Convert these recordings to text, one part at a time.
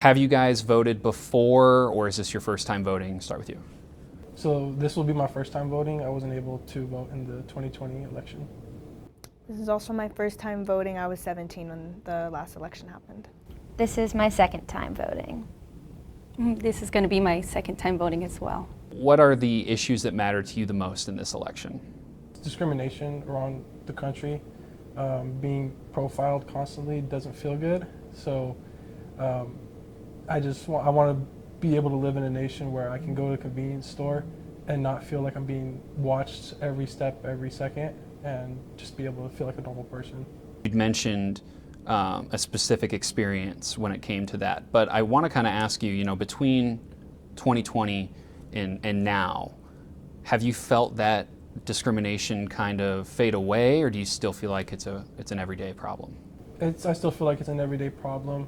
Have you guys voted before, or is this your first time voting? Start with you. So this will be my first time voting. I wasn't able to vote in the 2020 election. This is also my first time voting. I was 17 when the last election happened. This is my second time voting. This is going to be my second time voting as well. What are the issues that matter to you the most in this election? Discrimination around the country, being profiled constantly doesn't feel good. So I want to be able to live in a nation where I can go to a convenience store and not feel like I'm being watched every step, every second, and just be able to feel like a normal person. You'd mentioned a specific experience when it came to that, but I want to kind of ask you, between 2020 and now, have you felt that discrimination kind of fade away, or do you still feel like it's an everyday problem? I still feel like it's an everyday problem.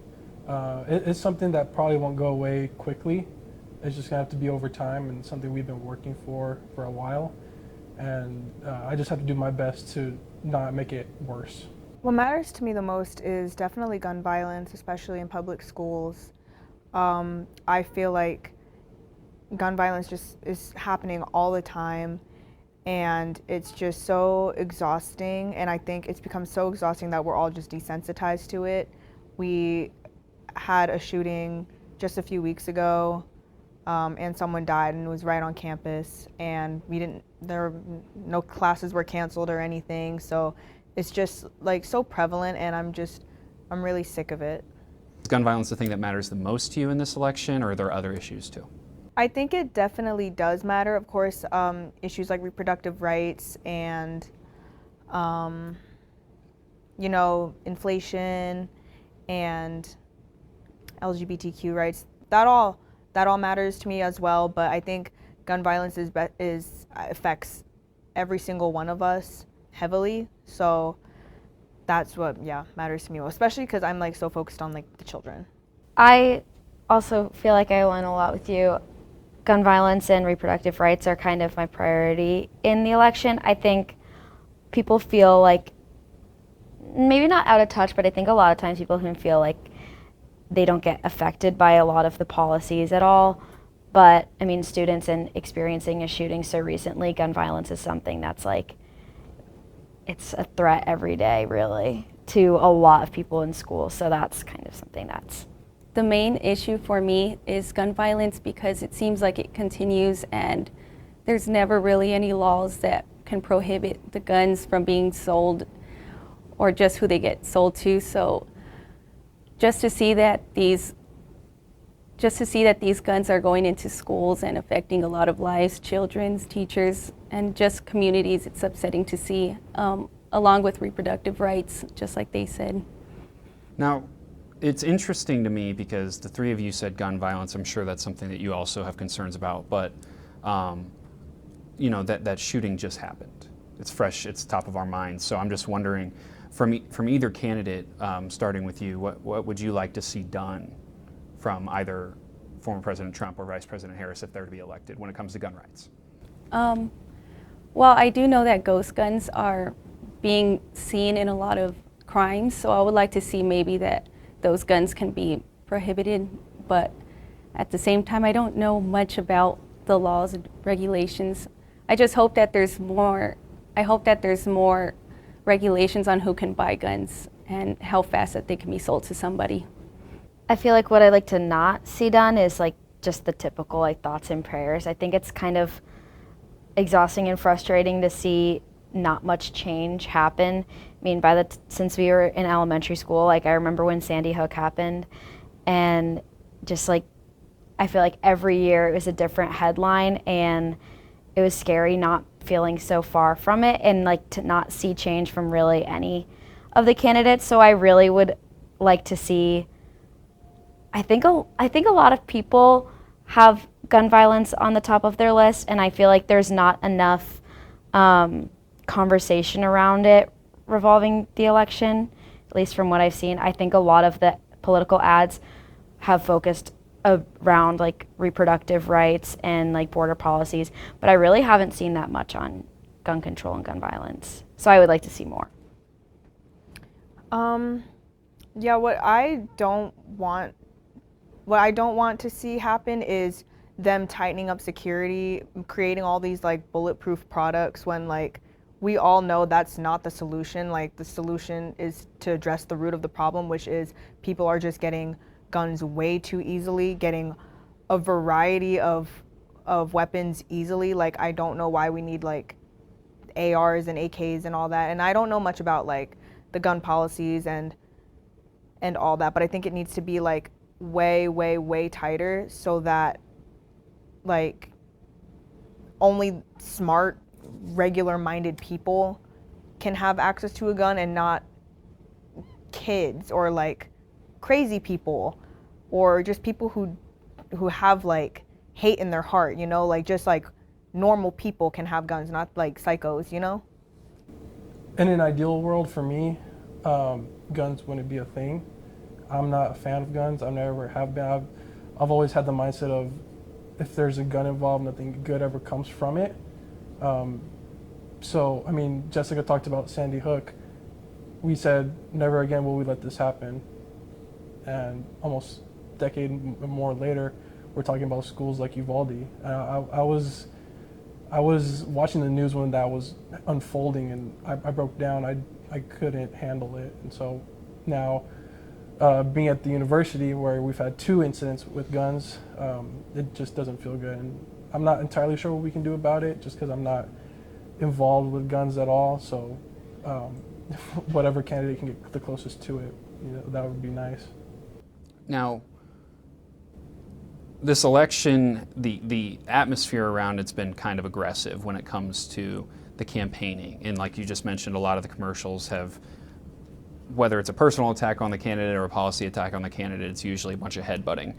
It's something that probably won't go away quickly. It's just gonna have to be over time, and something we've been working for a while. And I just have to do my best to not make it worse. What matters to me the most is definitely gun violence, especially in public schools. I feel like gun violence just is happening all the time, and it's just so exhausting, and I think it's become so exhausting that we're all just desensitized to it. We had a shooting just a few weeks ago, and someone died, and it was right on campus, and no classes were canceled or anything, so it's just like so prevalent, and I'm really sick of it. Is gun violence the thing that matters the most to you in this election, or are there other issues too? I think it definitely does matter. Of course, issues like reproductive rights and, inflation and LGBTQ rights. That all matters to me as well. But I think gun violence affects every single one of us heavily. So that's what matters to me most, especially because I'm like so focused on like the children. I also feel like I align a lot with you. Gun violence and reproductive rights are kind of my priority in the election. I think people feel like, maybe not out of touch, but I think a lot of times people can feel like they don't get affected by a lot of the policies at all. But I mean, students and experiencing a shooting so recently, gun violence is something that's like, it's a threat every day really to a lot of people in school. So that's kind of something that's The main issue for me is gun violence because it seems like it continues and there's never really any laws that can prohibit the guns from being sold or just who they get sold to. So just to see that these guns are going into schools and affecting a lot of lives, children's, teachers, and just communities, it's upsetting to see, along with reproductive rights, just like they said. Now, it's interesting to me because the three of you said gun violence. I'm sure that's something that you also have concerns about, but that shooting just happened. It's fresh, it's top of our minds. So I'm just wondering, from either candidate, starting with you, what would you like to see done from either former President Trump or Vice President Harris if they're to be elected when it comes to gun rights? Well, I do know that ghost guns are being seen in a lot of crimes, so I would like to see maybe that those guns can be prohibited, but at the same time, I don't know much about the laws and regulations. I just hope that there's more regulations on who can buy guns and how fast that they can be sold to somebody. I feel like what I like to not see done is like just the typical like thoughts and prayers. I think it's kind of exhausting and frustrating to see not much change happen. I mean, since we were in elementary school, like I remember when Sandy Hook happened, and just like I feel like every year it was a different headline, and it was scary not feeling so far from it and like to not see change from really any of the candidates. So I really would like to see. I think a lot of people have gun violence on the top of their list, and I feel like there's not enough conversation around it revolving the election, at least from what I've seen. I think a lot of the political ads have focused around like reproductive rights and like border policies, but I really haven't seen that much on gun control and gun violence. So I would like to see more. Yeah, what I don't want what I don't want to see happen is them tightening up security, creating all these like bulletproof products when like we all know that's not the solution. Like the solution is to address the root of the problem, which is people are just getting guns way too easily, getting a variety of weapons easily. Like I don't know why we need like ARs and AKs and all that. And I don't know much about like the gun policies and all that, but I think it needs to be like way tighter so that like only smart, regular minded people can have access to a gun and not kids or like crazy people or just people who have like hate in their heart, you know, like just like normal people can have guns, not like psychos, you know? In an ideal world for me, guns wouldn't be a thing. I'm not a fan of guns. I never have been. I've always had the mindset of if there's a gun involved, nothing good ever comes from it. So, I mean, Jessica talked about Sandy Hook. We said, never again will we let this happen. And almost a decade more later, we're talking about schools like Uvalde. I was watching the news when that was unfolding, and I broke down. I couldn't handle it. And so now, being at the university where we've had 2 incidents with guns, it just doesn't feel good. And I'm not entirely sure what we can do about it just because I'm not involved with guns at all. So whatever candidate can get the closest to it, you know, that would be nice. Now, this election, the atmosphere around it's been kind of aggressive when it comes to the campaigning. And like you just mentioned, a lot of the commercials have, whether it's a personal attack on the candidate or a policy attack on the candidate, it's usually a bunch of headbutting.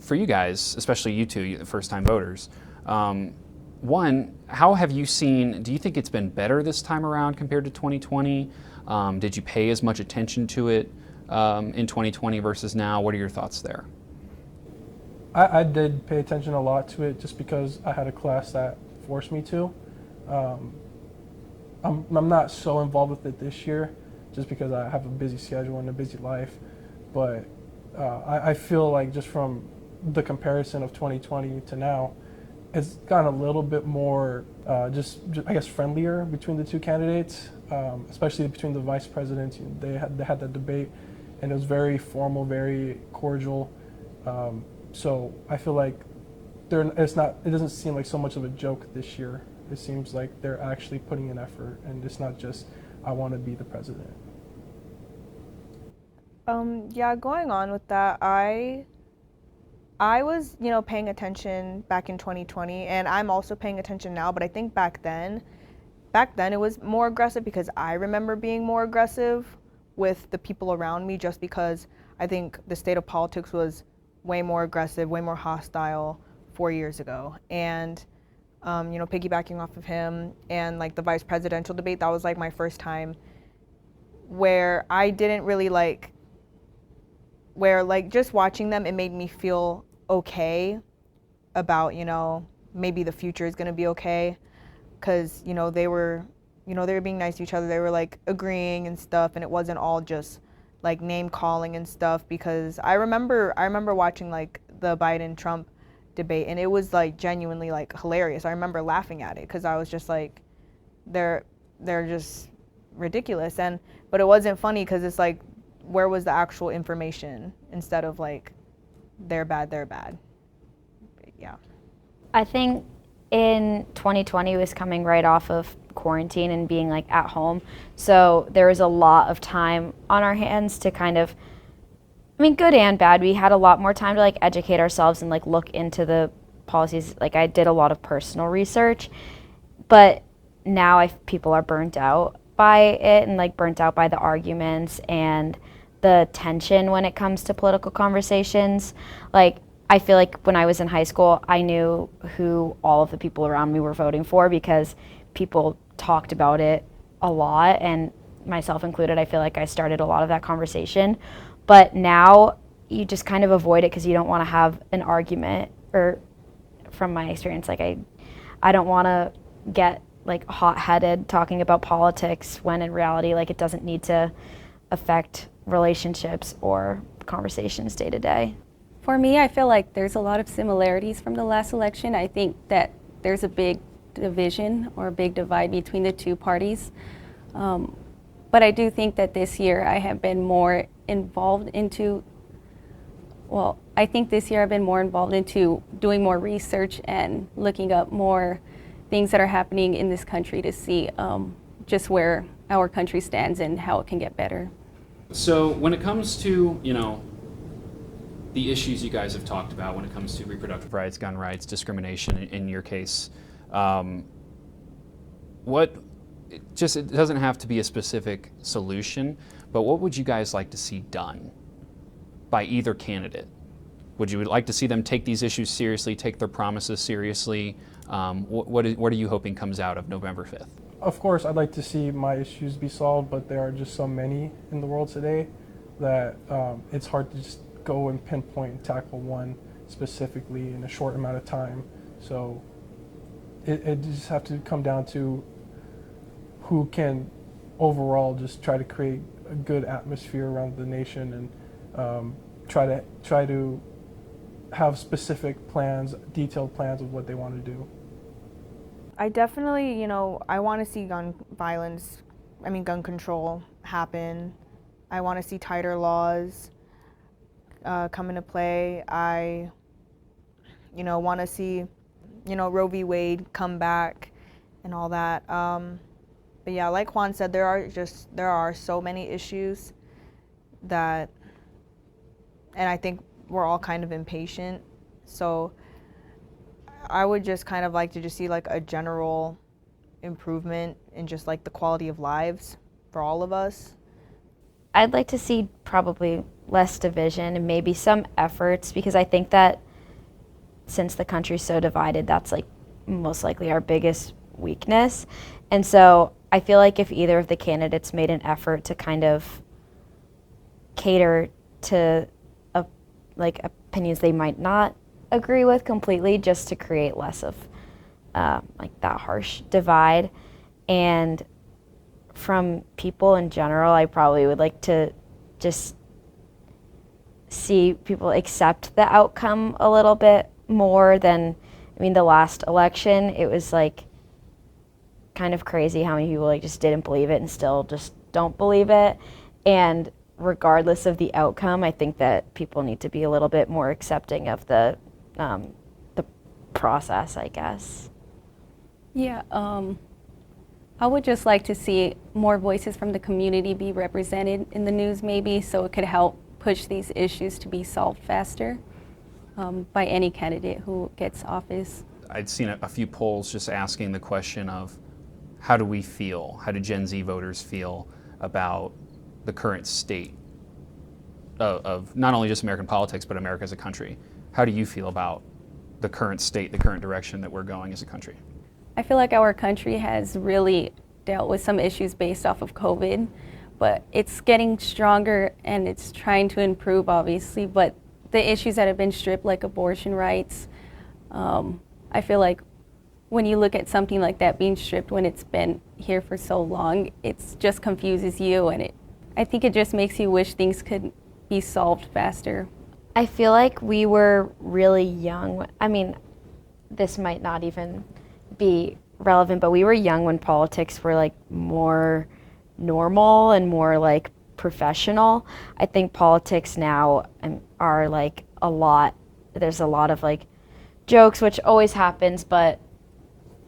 For you guys, especially you two, the first-time voters, one, how have you seen, do you think it's been better this time around compared to 2020? Did you pay as much attention to it in 2020 versus now? What are your thoughts there? I did pay attention a lot to it just because I had a class that forced me to. I'm not so involved with it this year just because I have a busy schedule and a busy life. But I feel like just from the comparison of 2020 to now, it's gotten a little bit more just I guess friendlier between the 2 candidates, especially between the vice presidents. They had that debate, and it was very formal, very cordial. So I feel like it doesn't seem like so much of a joke this year. It seems like they're actually putting in effort, and it's not just I want to be the president. Yeah, going on with that, I was, you know, paying attention back in 2020, and I'm also paying attention now, but I think back then it was more aggressive because I remember being more aggressive with the people around me just because I think the state of politics was way more aggressive, way more hostile 4 years ago. And, you know, piggybacking off of him and like the vice presidential debate, that was like my first time where I didn't really like, where like just watching them, it made me feel okay about, you know, maybe the future is going to be okay. Cause, you know, they were being nice to each other. They were like agreeing and stuff. And it wasn't all just like name calling and stuff, because I remember watching like the Biden-Trump debate, and it was like genuinely like hilarious. I remember laughing at it because I was just like, they're just ridiculous. But it wasn't funny because it's like, where was the actual information instead of like, they're bad. But yeah. I think in 2020 was coming right off of quarantine and being like at home. So there was a lot of time on our hands to kind of, I mean, good and bad. We had a lot more time to like educate ourselves and like look into the policies. Like I did a lot of personal research, but now people are burnt out by it and like burnt out by the arguments and the tension when it comes to political conversations. Like I feel like when I was in high school, I knew who all of the people around me were voting for because people talked about it a lot, and myself included. I feel like I started a lot of that conversation. But now you just kind of avoid it because you don't want to have an argument, or from my experience, like I don't want to get like hot-headed talking about politics when in reality, like it doesn't need to affect relationships or conversations day to day. For me, I feel like there's a lot of similarities from the last election. I think that there's a big division or a big divide between the two parties. But I do think that this year I have been more involved into, well, I think this year I've been more involved into doing more research and looking up more things that are happening in this country to see just where our country stands and how it can get better. So when it comes to, the issues you guys have talked about when it comes to reproductive rights, gun rights, discrimination in your case, it doesn't have to be a specific solution, but what would you guys like to see done by either candidate? Would you like to see them take these issues seriously, take their promises seriously? What are you hoping comes out of November 5th? Of course, I'd like to see my issues be solved, but there are just so many in the world today that it's hard to just go and pinpoint and tackle one specifically in a short amount of time. So it just have to come down to who can overall just try to create a good atmosphere around the nation and try to have specific plans, detailed plans of what they want to do. I definitely, I want to see gun control happen. I want to see tighter laws come into play. I, want to see, Roe v. Wade come back and all that. But yeah, like Juan said, there are so many issues that, and I think we're all kind of impatient. So I would just kind of like to just see like a general improvement in just like the quality of lives for all of us. I'd like to see probably less division and maybe some efforts, because I think that since the country's so divided, that's like most likely our biggest weakness. And so I feel like if either of the candidates made an effort to kind of cater to opinions they might not agree with completely, just to create less of like that harsh divide. And from people in general, I probably would like to just see people accept the outcome a little bit more than, the last election, it was like kind of crazy how many people like just didn't believe it and still just don't believe it. And regardless of the outcome, I think that people need to be a little bit more accepting of the process, I guess. Yeah, I would just like to see more voices from the community be represented in the news maybe, so it could help push these issues to be solved faster by any candidate who gets office. I'd seen a few polls just asking the question of how do we feel, how do Gen Z voters feel about the current state of not only just American politics, but America as a country. How do you feel about the current state, the current direction that we're going as a country? I feel like our country has really dealt with some issues based off of COVID, but it's getting stronger and it's trying to improve, obviously, but the issues that have been stripped, like abortion rights, I feel like when you look at something like that being stripped when it's been here for so long, it just confuses you, and I think it just makes you wish things could be solved faster. I feel like we were really young. This might not even be relevant, but we were young when politics were like more normal and more like professional. I think politics now are like there's a lot of like jokes, which always happens, but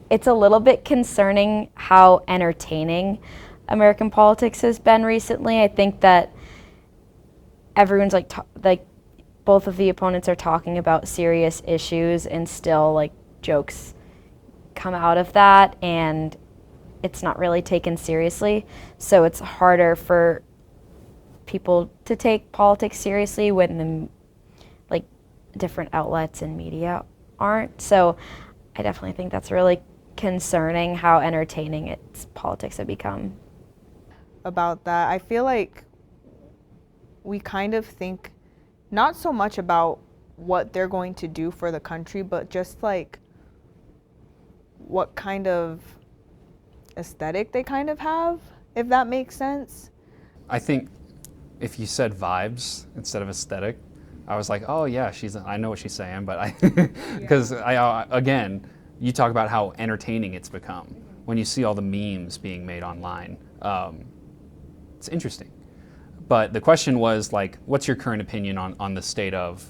it's a little bit concerning how entertaining American politics has been recently. I think that everyone's like both of the opponents are talking about serious issues and still like jokes come out of that, and it's not really taken seriously. So it's harder for people to take politics seriously when the different outlets and media aren't. So I definitely think that's really concerning how entertaining politics have become. About that, I feel like we kind of think not so much about what they're going to do for the country, but just like what kind of aesthetic they kind of have, if that makes sense. I think if you said vibes instead of aesthetic, I was like, oh yeah, I know what she's saying, but because again, you talk about how entertaining it's become when you see all the memes being made online. It's interesting. But the question was like, what's your current opinion on the state of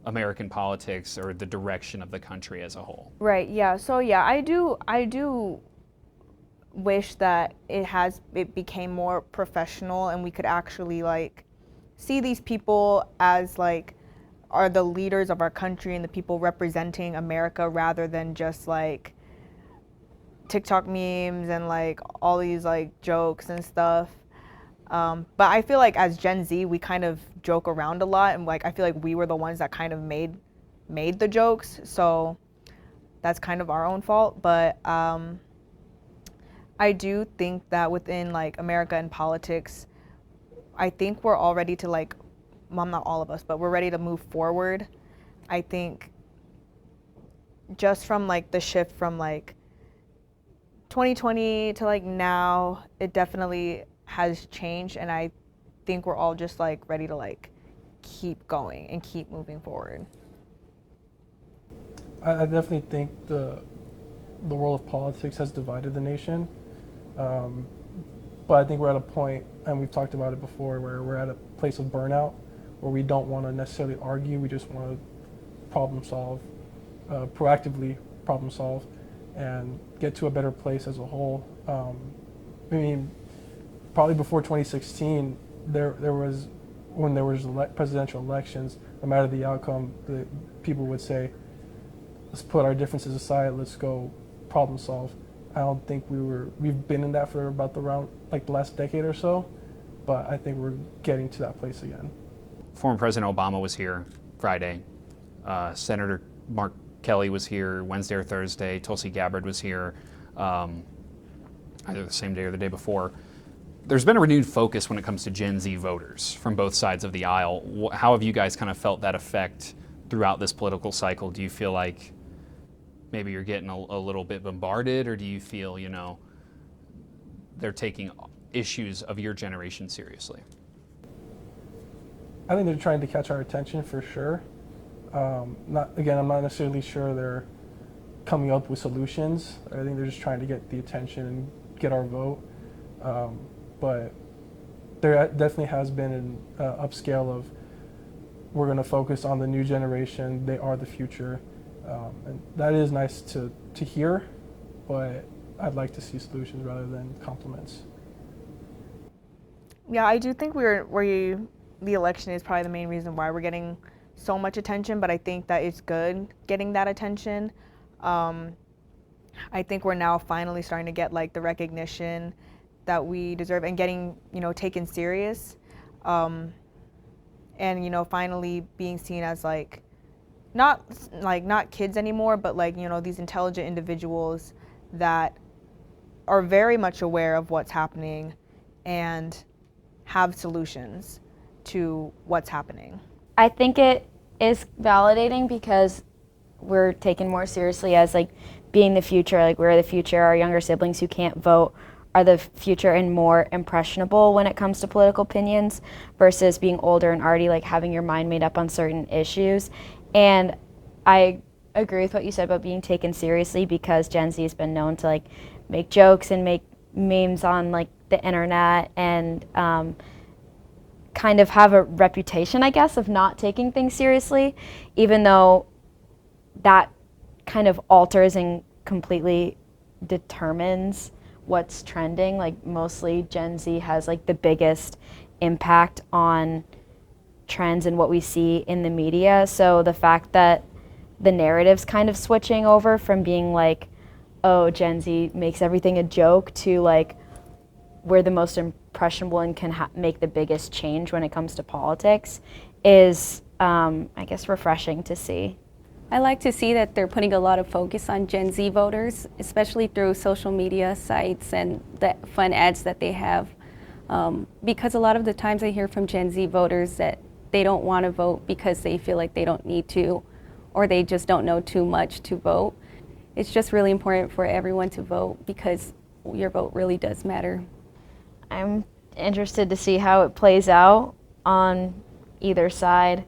American politics or the direction of the country as a whole? Right. Yeah. So yeah, I do wish that it became more professional and we could actually like see these people as like are the leaders of our country and the people representing America rather than just like TikTok memes and like all these like jokes and stuff. But I feel like as Gen Z, we kind of joke around a lot, and like I feel like we were the ones that kind of made the jokes, so that's kind of our own fault. But I do think that within like America and politics, I think we're all ready to like, well, not all of us, but we're ready to move forward. I think just from like the shift from like 2020 to like now, it definitely has changed, and I think we're all just like ready to like keep going and keep moving forward. I definitely think the world of politics has divided the nation, but I think we're at a point, and we've talked about it before, where we're at a place of burnout, where we don't want to necessarily argue, we just want to problem solve, proactively problem solve, and get to a better place as a whole. I mean, probably before 2016, when there was presidential elections, no matter the outcome, the people would say, let's put our differences aside, let's go problem solve. I don't think we've been in that for about the last decade or so, but I think we're getting to that place again. Former President Obama was here Friday. Senator Mark Kelly was here Wednesday or Thursday. Tulsi Gabbard was here either the same day or the day before. There's been a renewed focus when it comes to Gen Z voters from both sides of the aisle. How have you guys kind of felt that effect throughout this political cycle? Do you feel like maybe you're getting a little bit bombarded, or do you feel, they're taking issues of your generation seriously? I think they're trying to catch our attention for sure. I'm not necessarily sure they're coming up with solutions. I think they're just trying to get the attention and get our vote. But there definitely has been an upscale of we're going to focus on the new generation. They are the future. And that is nice to hear, but I'd like to see solutions rather than compliments. Yeah, I do think the election is probably the main reason why we're getting so much attention, but I think that it's good getting that attention. I think we're now finally starting to get like the recognition that we deserve and getting, taken serious. And, finally being seen as like, not kids anymore, but like, these intelligent individuals that are very much aware of what's happening and have solutions to what's happening. I think it is validating because we're taken more seriously as like being the future, like we're the future. Our younger siblings who can't vote are the future and more impressionable when it comes to political opinions versus being older and already like having your mind made up on certain issues. And I agree with what you said about being taken seriously because Gen Z has been known to like make jokes and make memes on like the internet and kind of have a reputation, I guess, of not taking things seriously, even though that kind of alters and completely determines what's trending. Like mostly Gen Z has like the biggest impact on trends and what we see in the media. So the fact that the narrative's kind of switching over from being like, oh, Gen Z makes everything a joke to like, we're the most impressionable and can make the biggest change when it comes to politics is, I guess, refreshing to see. I like to see that they're putting a lot of focus on Gen Z voters, especially through social media sites and the fun ads that they have. Because a lot of the times I hear from Gen Z voters that they don't want to vote because they feel like they don't need to, or they just don't know too much to vote. It's just really important for everyone to vote because your vote really does matter. I'm interested to see how it plays out on either side.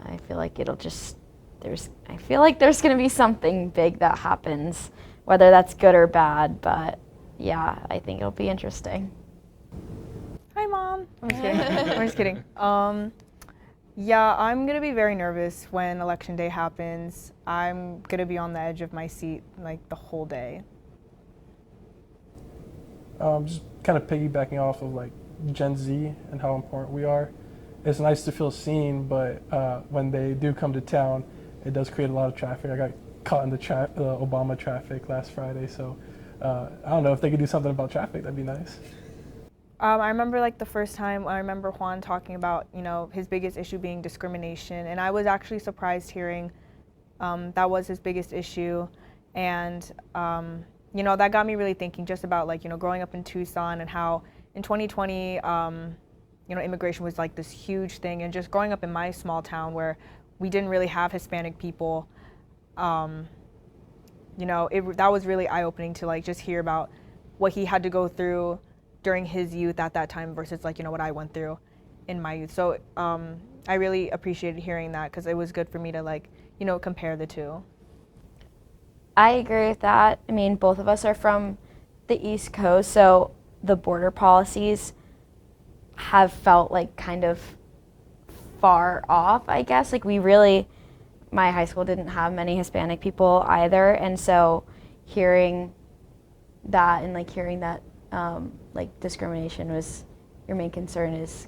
I feel like I feel like there's going to be something big that happens, whether that's good or bad, but yeah, I think it'll be interesting. Hi, Mom. I'm just kidding. I'm just kidding. Yeah, I'm going to be very nervous when Election Day happens. I'm going to be on the edge of my seat like the whole day. Just kind of piggybacking off of like Gen Z and how important we are. It's nice to feel seen, but when they do come to town, it does create a lot of traffic. I got caught in the Obama traffic last Friday, so I don't know if they could do something about traffic. That'd be nice. I remember like the first time I remember Juan talking about, you know, his biggest issue being discrimination, and I was actually surprised hearing that was his biggest issue, and you know, that got me really thinking just about like, you know, growing up in Tucson and how in 2020, you know, immigration was like this huge thing, and just growing up in my small town where we didn't really have Hispanic people, you know, that was really eye-opening to like just hear about what he had to go through during his youth at that time versus like, you know, what I went through in my youth. So I really appreciated hearing that because it was good for me to like, you know, compare the two. I agree with that. I mean, both of us are from the East Coast, so the border policies have felt like kind of far off, I guess. Like my high school didn't have many Hispanic people either, and so hearing that and like hearing that like discrimination was your main concern is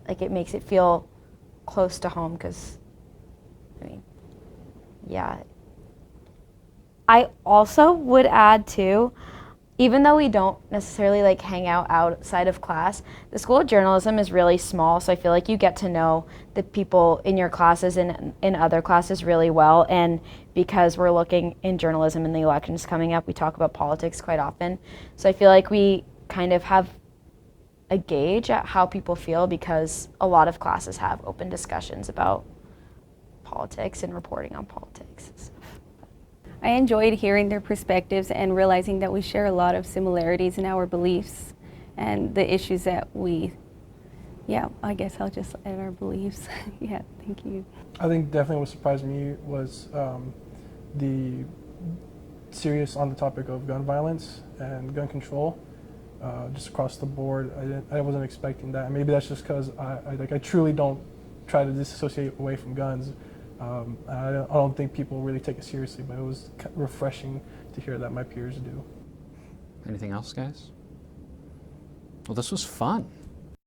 like it makes it feel close to home because, I mean, yeah. I also would add too, even though we don't necessarily like hang out outside of class, the School of Journalism is really small, so I feel like you get to know the people in your classes and in other classes really well, and because we're looking in journalism and the elections coming up, we talk about politics quite often. So I feel like we kind of have a gauge at how people feel because a lot of classes have open discussions about politics and reporting on politics and stuff. I enjoyed hearing their perspectives and realizing that we share a lot of similarities in our beliefs and the issues that I guess I'll just add our beliefs. Yeah, thank you. I think definitely what surprised me was the serious on the topic of gun violence and gun control, just across the board. I wasn't expecting that. Maybe that's just because I truly don't try to disassociate away from guns. I don't think people really take it seriously, but it was refreshing to hear that my peers do. Anything else, guys? Well, this was fun.